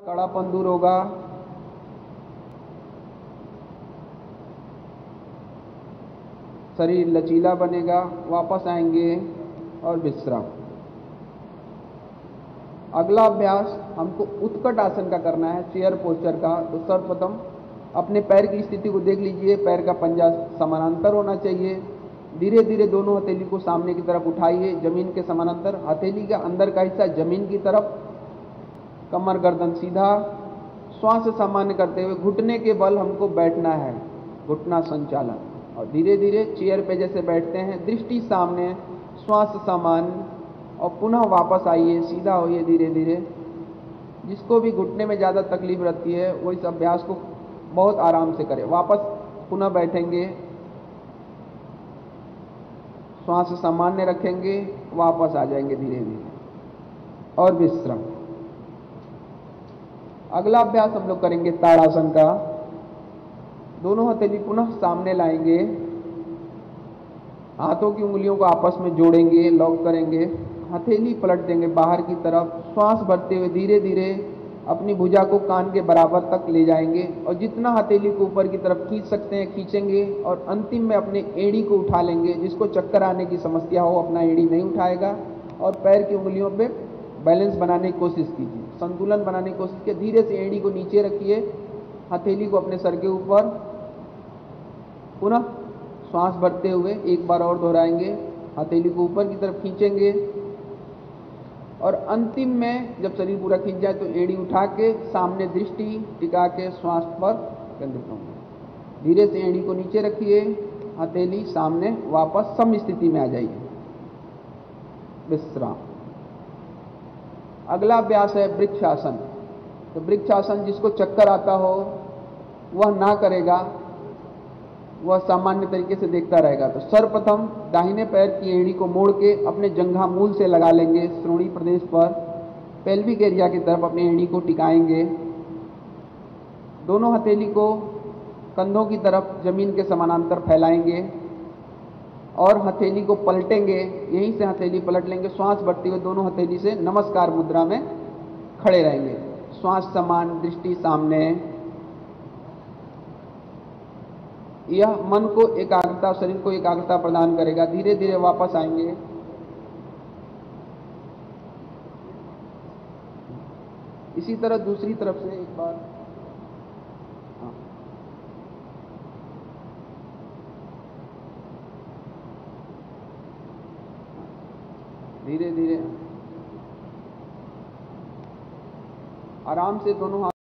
कड़ापन दूर होगा, शरीर लचीला बनेगा। वापस आएंगे और विश्राम। अगला अभ्यास हमको उत्कट आसन का करना है, चेयर पोस्चर का। तो सर्वप्रथम अपने पैर की स्थिति को देख लीजिए। पैर का पंजा समानांतर होना चाहिए। धीरे धीरे दोनों हथेली को सामने की तरफ उठाइए, जमीन के समानांतर। हथेली का अंदर का हिस्सा जमीन की तरफ, कमर गर्दन सीधा। श्वास सामान्य करते हुए घुटने के बल हमको बैठना है, घुटना संचालन। और धीरे धीरे चेयर पे जैसे बैठते हैं, दृष्टि सामने, श्वास सामान्य, और पुनः वापस आइए, सीधा होइए धीरे धीरे। जिसको भी घुटने में ज़्यादा तकलीफ रहती है वो इस अभ्यास को बहुत आराम से करें। वापस पुनः बैठेंगे, श्वास सामान्य रखेंगे, वापस आ जाएंगे धीरे धीरे और विश्राम। अगला अभ्यास हम लोग करेंगे ताड़ासन का। दोनों हथेली पुनः सामने लाएंगे, हाथों की उंगलियों को आपस में जोड़ेंगे, लॉक करेंगे, हथेली पलट देंगे बाहर की तरफ। श्वास भरते हुए धीरे धीरे अपनी भुजा को कान के बराबर तक ले जाएंगे और जितना हथेली को ऊपर की तरफ खींच सकते हैं खींचेंगे। और अंतिम में अपने एड़ी को उठा लेंगे। जिसको चक्कर आने की समस्या हो अपना एड़ी नहीं उठाएगा और पैर की उंगलियों पे बैलेंस बनाने की कोशिश कीजिए, संतुलन बनाने की कोशिश कीजिए। धीरे से एड़ी को नीचे रखिए, हथेली को अपने सर के ऊपर। पुनः श्वास भरते हुए एक बार और दोहराएंगे, हथेली को ऊपर की तरफ खींचेंगे और अंतिम में जब शरीर पूरा खींच जाए तो एड़ी उठा के सामने दृष्टि टिका के श्वास पर केंद्रित होंगे। धीरे से एड़ी को नीचे रखिए, हथेली सामने, वापस सम स्थिति में आ जाइए, विश्राम। अगला अभ्यास है वृक्षासन। तो वृक्षासन जिसको चक्कर आता हो वह ना करेगा, वह सामान्य तरीके से देखता रहेगा। तो सर्वप्रथम दाहिने पैर की एड़ी को मोड़ के अपने जंघा मूल से लगा लेंगे, श्रोणी प्रदेश पर, पेल्विक एरिया की तरफ अपनी एड़ी को टिकाएंगे। दोनों हथेली को कंधों की तरफ जमीन के समानांतर फैलाएंगे और हथेली को पलटेंगे। यहीं से हथेली पलट लेंगे। श्वास भरते हुए दोनों हथेली से नमस्कार मुद्रा में खड़े रहेंगे। श्वास समान, दृष्टि सामने। यह मन को एकाग्रता, शरीर को एकाग्रता प्रदान करेगा। धीरे धीरे वापस आएंगे। इसी तरह दूसरी तरफ से एक बार। धीरे धीरे आराम से दोनों हाथ